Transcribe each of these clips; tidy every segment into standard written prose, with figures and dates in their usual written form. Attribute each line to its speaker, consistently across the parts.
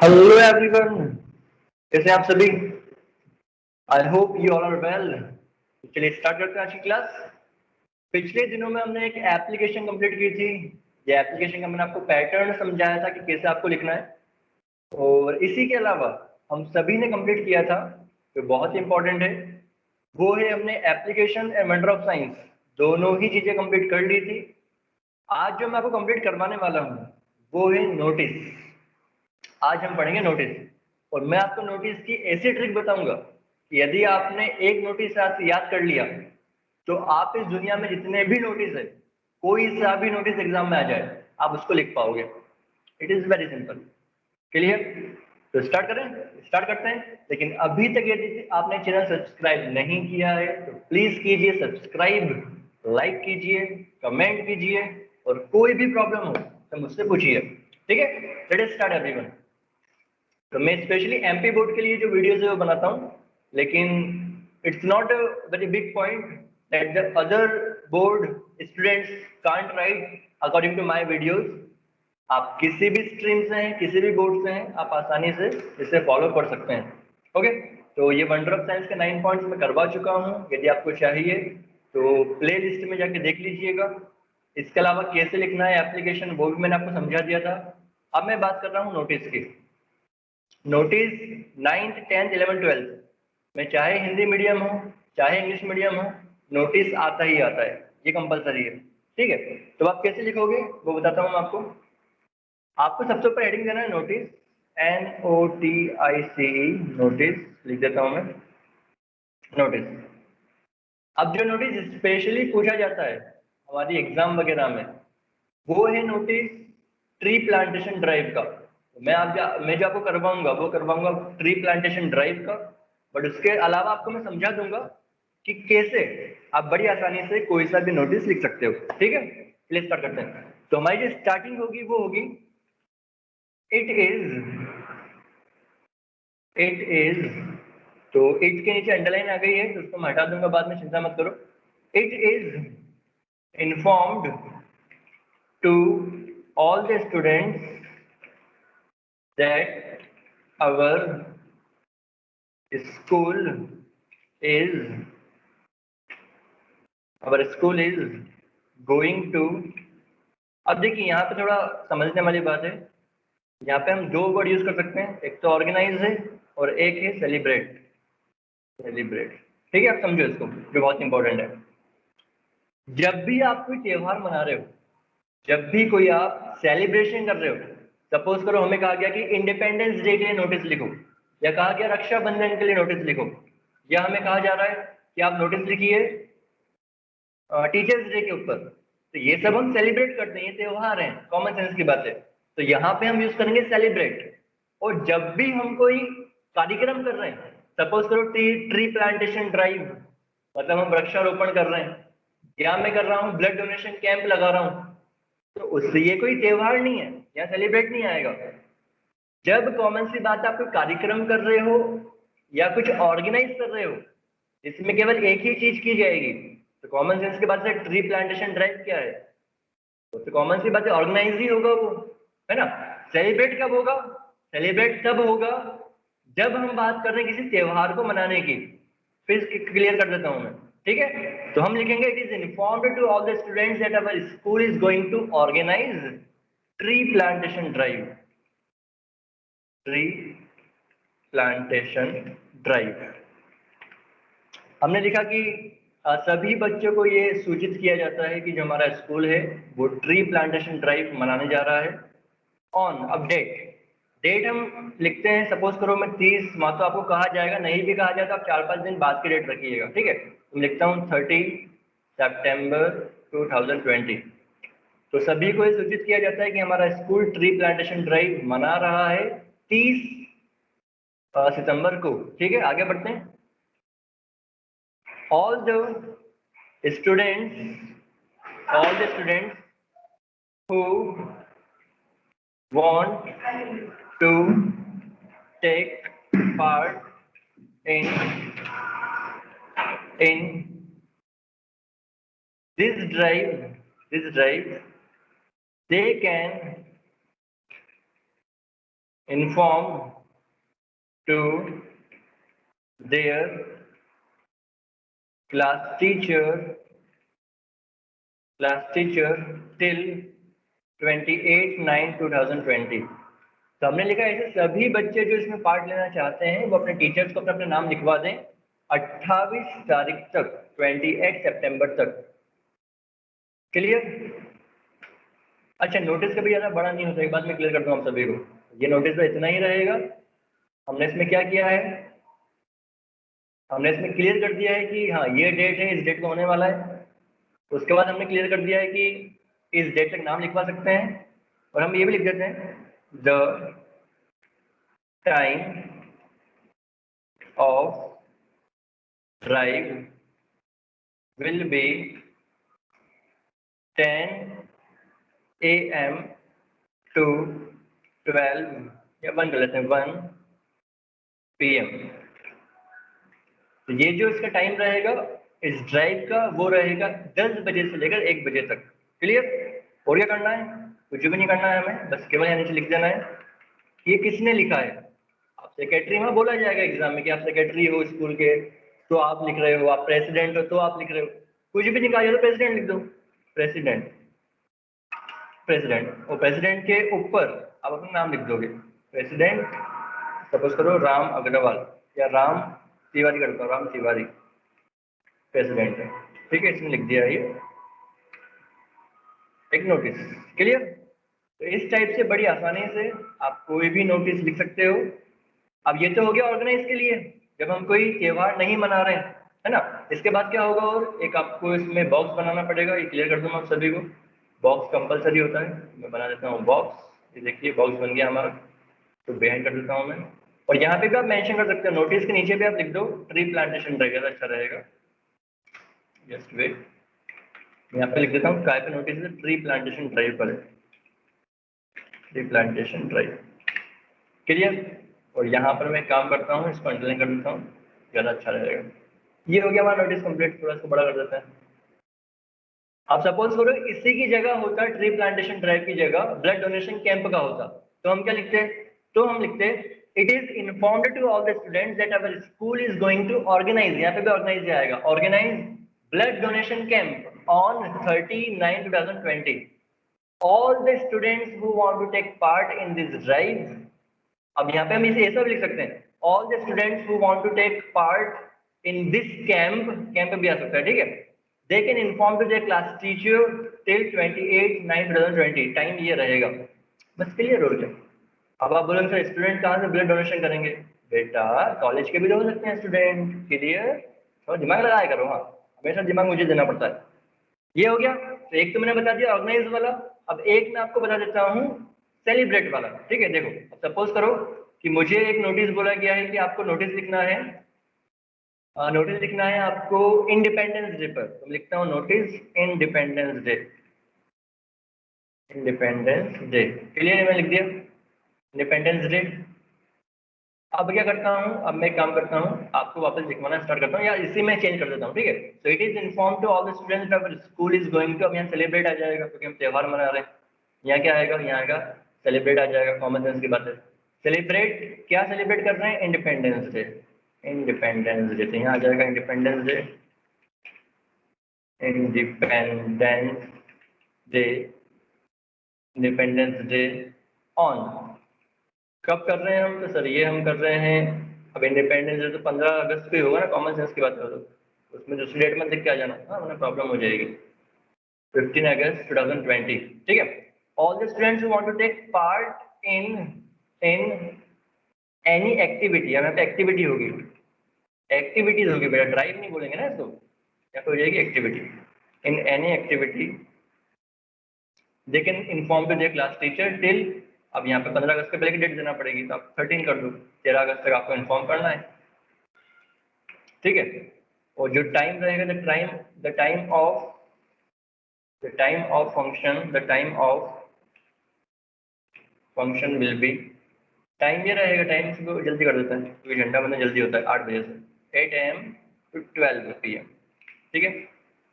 Speaker 1: Hello everyone, कैसे हैं आप सभी? I hope you all are well. चलिए स्टार्ट करते हैं आज की क्लास। पिछले दिनों में हमने एक एप्लीकेशन कंप्लीट की थी। ये एप्लीकेशन का मैंने आपको पैटर्न समझाया था कि कैसे आपको लिखना है। और इसी के अलावा हम सभी ने कंप्लीट किया था जो बहुत ही इंपॉर्टेंट है, वो है हमने application and wonder of science, दोनों ही चीजें कंप्लीट कर ली थी। आज जो मैं आपको कंप्लीट करवाने वाला हूँ वो है नोटिस। आज हम पढ़ेंगे नोटिस, और मैं आपको नोटिस की ऐसी ट्रिक बताऊंगा कि यदि आपने एक नोटिस आज याद कर लिया तो आप इस दुनिया में जितने भी नोटिस है, कोई सा भी नोटिस एग्जाम में आ जाए, आप उसको लिख पाओगे। It is very simple. Clear? तो स्टार्ट करें, स्टार्ट करते हैं। लेकिन अभी तक यदि आपने चैनल सब्सक्राइब नहीं किया है तो प्लीज कीजिए सब्सक्राइब, लाइक कीजिए, कमेंट कीजिए, और कोई भी प्रॉब्लम हो तो मुझसे पूछिए। ठीक है? Let us start everyone. तो मैं स्पेशली एमपी बोर्ड के लिए जो वीडियोस है वो बनाता हूँ, लेकिन it's not a very big point that the other board students can't write according to my videos. आप किसी भी स्ट्रीम से हैं, किसी भी बोर्ड से हैं, आप आसानी से इसे फॉलो कर सकते हैं। ओके? तो ये वंडर ऑफ साइंस के 9 पॉइंट्स मैं करवा चुका हूँ। यदि आपको चाहिए तो प्ले लिस्ट में जाके देख लीजिएगा। इसके अलावा कैसे लिखना है एप्लीकेशन वो भी मैंने आपको समझा दिया था। अब मैं बात कर रहा हूँ नोटिस की। Notice 9th 10th 11th 12th में चाहे हिंदी मीडियम हो चाहे इंग्लिश मीडियम हो, नोटिस आता ही आता है। ये कंपलसरी है। ठीक है? तो आप कैसे लिखोगे वो बताता हूँ मैं आपको। आपको सबसे ऊपर हेडिंग देना है नोटिस, NOTICE, नोटिस लिख देता हूँ मैं, नोटिस। अब जो नोटिस स्पेशली पूछा जाता है हमारी एग्जाम वगैरह में, वो है नोटिस ट्री प्लांटेशन ड्राइव का। मैं जो आपको करवाऊंगा ट्री प्लांटेशन ड्राइव का। बट उसके अलावा आपको मैं समझा दूंगा कि कैसे आप बड़ी आसानी से कोई सा भी नोटिस लिख सकते हो। ठीक है? चलिए स्टार्ट करते हैं। तो हमारी जो स्टार्टिंग होगी वो होगी इट इज, इट इज। तो इट के नीचे अंडरलाइन आ गई है तो उसको मैं हटा दूंगा बाद में, चिंता मत करो। It is informed to all the students that our school is our school is going to। अब देखिए यहाँ पे थोड़ा समझने वाली बात है। यहाँ पे हम दो वर्ड यूज कर सकते हैं, एक तो ऑर्गेनाइज है और एक है सेलिब्रेट। सेलिब्रेट, ठीक है? आप समझो इसको, जो बहुत इंपॉर्टेंट है। जब भी आप कोई त्योहार मना रहे हो, जब भी कोई आप सेलिब्रेशन कर रहे हो, सपोज करो हमें कहा गया कि इंडिपेंडेंस डे के लिए नोटिस लिखो, या कहा गया रक्षाबंधन के लिए नोटिस लिखो, या हमें कहा जा रहा है कि आप नोटिस लिखिए टीचर्स डे के ऊपर, तो ये सब हम सेलिब्रेट करते हैं, ये त्योहार हैं, कॉमन सेंस की बात है। तो यहाँ पे हम यूज करेंगे सेलिब्रेट। और जब भी हम कोई कार्यक्रम कर रहे हैं, सपोज करो ट्री प्लांटेशन ड्राइव, मतलब हम वृक्षारोपण कर रहे हैं, या मैं कर रहा हूँ ब्लड डोनेशन कैंप लगा रहा हूँ, तो उससे ये कोई त्योहार नहीं है, यहाँ सेलिब्रेट नहीं आएगा। जब कॉमन सी बात है आप कोई कार्यक्रम कर रहे हो या कुछ ऑर्गेनाइज कर रहे हो इसमें केवल एक ही चीज की जाएगी, तो कॉमन सेंस की बात से ट्री प्लांटेशन ड्राइव क्या है? तो कॉमन सी बात है, ऑर्गेनाइज ही होगा वो, है ना? सेलिब्रेट कब होगा? सेलिब्रेट तब होगा जब हम बात कर रहे हैं किसी त्योहार को मनाने की। फिर क्लियर कर देता हूं मैं। ठीक है? तो हम लिखेंगे it is informed to all the students that our school is going to organise tree plantation drive. Tree plantation drive. हमने लिखा कि सभी बच्चों को ये सूचित किया जाता है कि जो हमारा स्कूल है वो ट्री प्लांटेशन ड्राइव मनाने जा रहा है। ऑन अपडेट, डेट हम लिखते हैं, सपोज करो मैं 30 माह, तो आपको कहा जाएगा, नहीं भी कहा जाए तो आप 4-5 दिन बाद की डेट रखिएगा। ठीक है? तो लिखता हूँ 30 सितंबर 2020। तो सभी को ये सूचित किया जाता है कि हमारा स्कूल ट्री प्लांटेशन ड्राइव मना रहा है 30 सितंबर को। ठीक है? आगे बढ़ते हैं। all the students all the students who want to take part in this drive, they can inform to their class teacher till 28/9/2020। तो हमने लिखा ऐसे सभी बच्चे जो इसमें पार्ट लेना चाहते हैं वो अपने टीचर्स को अपना नाम लिखवा दें 28 तारीख तक, 28 सितंबर तक। क्लियर? अच्छा, नोटिस कभी ज़्यादा बड़ा नहीं होता, एक बात मैं क्लियर करता हूँ आप सभी को। ये नोटिस तो इतना ही रहेगा। हमने इसमें क्या किया है, हमने इसमें क्लियर कर दिया है कि हाँ ये डेट है, इस डेट को होने वाला है। उसके बाद हमने क्लियर कर दिया है कि इस डेट तक नाम लिखवा सकते हैं, और हम ये भी लिख देते हैं the time of drive will be 10 AM to 12 या 1 कर लेते हैं 1 PM। तो ये जो इसका टाइम रहेगा इस ड्राइव का वो रहेगा 10 बजे से लेकर 1 बजे तक। क्लियर? और क्या करना है? कुछ भी नहीं करना है हमें, बस केवल यहाँ नीचे लिख देना है ये किसने लिखा है। आप सेक्रेटरी में बोला जाएगा एग्जाम में कि आप सेक्रेटरी हो स्कूल के तो आप लिख रहे हो, आप प्रेसिडेंट हो तो आप लिख रहे हो। कुछ भी नहीं कहा जाए तो प्रेसिडेंट लिख दो, प्रेसिडेंट प्रेसिडेंट। और प्रेसिडेंट के ऊपर आप अपना नाम लिख दोगे, प्रेसिडेंट सपोज करो राम अग्रवाल या राम तिवारी करता हूँ, राम तिवारी प्रेसिडेंट है। ठीक है, इसमें लिख दिया ये एक नोटिस। क्लियर? तो इस टाइप से बड़ी आसानी से आप कोई भी नोटिस लिख सकते हो। अब ये तो हो गया ऑर्गेनाइज के लिए, जब हम कोई त्योहार नहीं मना रहे हैं, है ना। इसके बाद क्या होगा, और एक आपको इसमें बॉक्स बनाना पड़ेगा। ये क्लियर कर दूँ आप सभी को, बॉक्स कंपलसरी होता है। मैं बना देता हूँ बॉक्स। ये देखिए बॉक्स बन गया हमारा, तो बिहाइंड कर देता हूँ मैं। और यहाँ पे भी आप मेंशन कर सकते हो, नोटिस के नीचे भी आप लिख दो ट्री प्लांटेशन रहेगा तो अच्छा रहेगा। जस्ट वेट, यहाँ पे लिख देता हूँ काय पे नोटिस है, ट्री प्लांटेशन ड्राइव पर है, ट्री प्लांटेशन ड्राइव। क्लियर? और यहाँ पर मैं काम करता हूँ, इसको अंडरलाइन कर देता हूँ, ज़्यादा अच्छा रहेगा। ये हो गया हमारा नोटिस कंप्लीट। थोड़ा सा बड़ा कर देते हैं। आप सपोज करो इसी की जगह होता ट्री प्लांटेशन ड्राइव की जगह ब्लड डोनेशन कैंप का होता, तो हम क्या लिखते हैं? तो हम लिखते हैं it is informed to all the students that our school is going to organise, यहाँ पे भी ऑर्गेनाइज आएगा, organise blood donation camp on 30/9/2020। All the students who want to take part in this drive. अब यहाँ पे हम इसे ऐसा भी लिख सकते हैं, all the students who want to take part in this camp, camp भी आ सकता है, ठीक है। They can inform to their class teacher till 28/9/2020। Time ये रहेगा, बस क्लियर हो गया। अब आप बोलेंगे सर स्टूडेंट कहाँ से ब्लड डोनेशन करेंगे? बेटा कॉलेज के भी हो सकते हैं स्टूडेंट। क्लियर? थोड़ा दिमाग लगाया करो, हाँ हमेशा दिमाग मुझे देना पड़ता है। ये हो गया। तो एक तो मैंने बता दिया ऑर्गेनाइज वाला, अब एक मैं आपको बता देता हूँ सेलिब्रेट वाला। ठीक है, देखो सपोज करो कि मुझे एक नोटिस बोला गया है कि आपको नोटिस लिखना है, नोटिस लिखना है आपको इंडिपेंडेंस डे पर। तो मैं लिखता हूँ notice independence day, independence day. Clear? मैं लिख दिया इंडिपेंडेंस डे। अब क्या करता हूँ, अब मैं काम करता हूँ आपको वापस लिखवाना स्टार्ट करता हूँ, या इसी में चेंज कर देता हूँ। ठीक है, so it is inform to all the students our school is going to, अब यहाँ सेलिब्रेट आ जाएगा क्योंकि हम त्यौहार मना रहे हैं। यहाँ क्या आएगा, यहाँ आएगा सेलिब्रेट आ जाएगा, कॉमन सेंस की बात है। सेलिब्रेट क्या सेलिब्रेट कर रहे हैं? Independence day, independence day. तो यहाँ आ जाएगा independence day, independence day, independence day on. कब कर रहे हैं हम? तो सर ये हम कर रहे हैं, अब इंडिपेंडेंस डे तो 15 अगस्त को ही होगा ना, कॉमन सेंस की बात करो तो उसमें दूसरी डेट मत लिख के आ जाना, हाँ वरना प्रॉब्लम हो जाएगी। 15 अगस्त 2020। ठीक है, all the students who want to take part in in any activity, यहाँ पे एक्टिविटी होगी, एक्टिविटीज होगी बेटा, ड्राइव नहीं बोलेंगे ना इसको, यहाँ पे हो जाएगी activity. In any activity they can inform to their class teacher till, अब यहाँ पे 15 अगस्त के पहले की डेट देना पड़ेगी तो आप 13 कर दो, 13 अगस्त तक आपको इन्फॉर्म करना है। ठीक है, और जो टाइम रहेगा the time of function, the time of function will B, time ये रहेगा, टाइम को जल्दी कर देता है क्योंकि घंटा बंदा जल्दी होता है 8 बजे से 8 AM to 12 PM। ठीक है,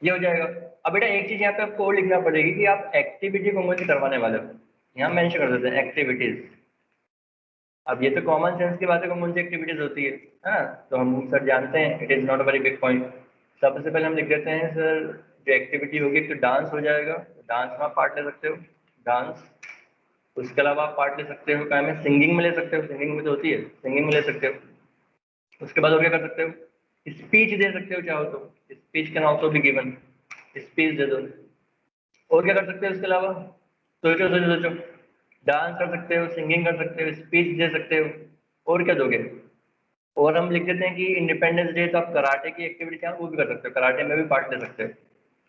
Speaker 1: ये हो जाएगा। अब बेटा एक चीज यहाँ पे आपको और लिखना पड़ेगी कि आप एक्टिविटी कौन सी करवाने वाले हो, यहाँ मेंशन कर देते हैं एक्टिविटीज। अब ये तो कॉमन सेंस की बात है, कौन सी एक्टिविटीज होती है ना, तो हम सर जानते हैं it is not a very big point. सबसे पहले हम लिख देते हैं सर जो एक्टिविटी होगी तो डांस हो जाएगा, डांस में आप पार्ट ले सकते हो, डांस। उसके अलावा आप पार्ट ले सकते हो क्या में, सिंगिंग में ले सकते हो, सिंगिंग में तो होती है, सिंगिंग में ले सकते हो। उसके बाद और क्या कर सकते हो, स्पीच दे सकते हो चाहो तो, speech can also be given, speech दे दो। और क्या कर सकते हो इसके अलावा, सोचो सोचो सोचो, डांस कर सकते हो, सिंगिंग कर सकते हो, स्पीच दे सकते हो, और क्या दोगे। और हम लिख देते हैं कि इंडिपेंडेंस डे तो आप कराटे की एक्टिविटी चाहो वो भी कर सकते हो, कराटे में भी पार्ट ले सकते हो,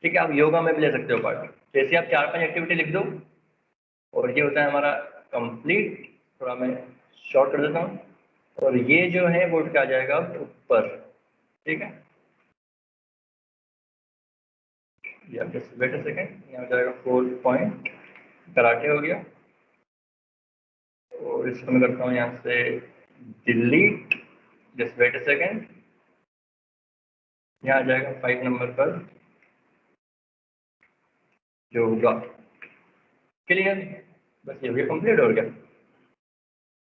Speaker 1: ठीक है। आप योगा में भी ले सकते हो पार्ट। जैसे आप 4-5 एक्टिविटी लिख दो और ये होता है हमारा कंप्लीट। थोड़ा मैं शॉर्ट कर देता हूँ, और ये जो है बोर्ड का आ जाएगा ऊपर, ठीक है। या जस्ट वेट अ सेकेंड, यहाँ हो जाएगा 4 पॉइंट, कराटे हो गया। और इसको मैं करता हूँ यहाँ से delete, just wait a second, यहाँ आ जाएगा 5 नंबर पर योगा। क्लियर, बस ये हो गया कंप्लीट। हो गया,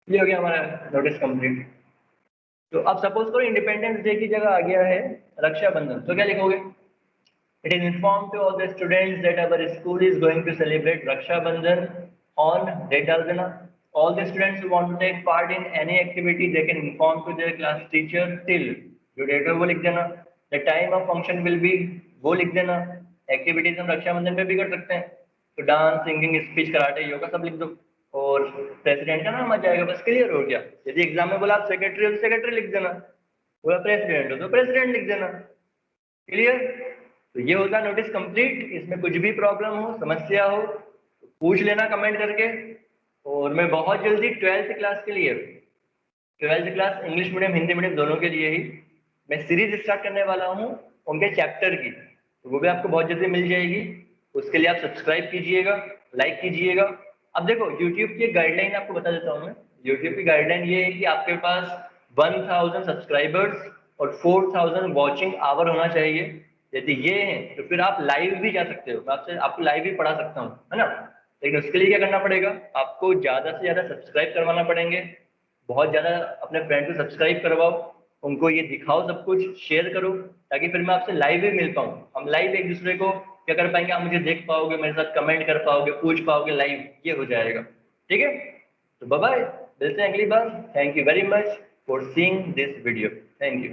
Speaker 1: ये हो गया हमारा नोटिस कंप्लीट। तो अब सपोज करो इंडिपेंडेंस डे की जगह आ गया है रक्षाबंधन, तो क्या लिखोगे, it is inform to all the students that our school is going to celebrate Rakshabandhan on, date डाल देना। All the students who want to take part in any activity they can inform to their class teacher till, जो date है वो लिख देना। The time of function will be, वो लिख देना। एक्टिविटीज हम रक्षाबंधन पे भी कर सकते हैं, तो dance, singing, speech, karate, yoga सब लिख दो। और प्रेसिडेंट का नाम आ जाएगा, बस क्लियर हो गया। यदि एग्जाम में बोला आप सेक्रेटरी हो तो सेक्रेटरी लिख देना, बोला प्रेसिडेंट हो तो प्रेसिडेंट लिख देना। क्लियर, तो ये होता है नोटिस कंप्लीट। इसमें कुछ भी प्रॉब्लम हो, समस्या हो तो पूछ लेना कमेंट करके। और मैं बहुत जल्दी 12th क्लास के लिए, 12th class English medium Hindi medium दोनों के लिए ही मैं सीरीज स्टार्ट करने वाला हूँ उनके चैप्टर की, तो वो भी आपको बहुत जल्दी मिल जाएगी। उसके लिए आप सब्सक्राइब कीजिएगा, लाइक कीजिएगा। अब देखो यूट्यूब की एक गाइडलाइन आपको बता देता हूँ मैं। यूट्यूब की गाइडलाइन ये है कि आपके पास 1000 सब्सक्राइबर्स और 4000 वॉचिंग आवर होना चाहिए। यदि ये है तो फिर आप लाइव भी जा सकते हो, मैं आपसे आपको लाइव भी पढ़ा सकता हूँ, है ना। लेकिन उसके लिए क्या करना पड़ेगा, आपको ज़्यादा से ज़्यादा सब्सक्राइब करवाना पड़ेंगे। बहुत ज़्यादा अपने फ्रेंड को सब्सक्राइब करवाओ, उनको ये दिखाओ, सब कुछ शेयर करो, ताकि फिर मैं आपसे लाइव भी मिल पाऊँ। हम लाइव एक दूसरे को क्या कर पाएंगे, आप मुझे देख पाओगे, मेरे साथ कमेंट कर पाओगे, पूछ पाओगे लाइव, ये हो जाएगा, ठीक है। तो बाय बाय, मिलते हैं अगली बार। Thank you very much for seeing this video, thank you.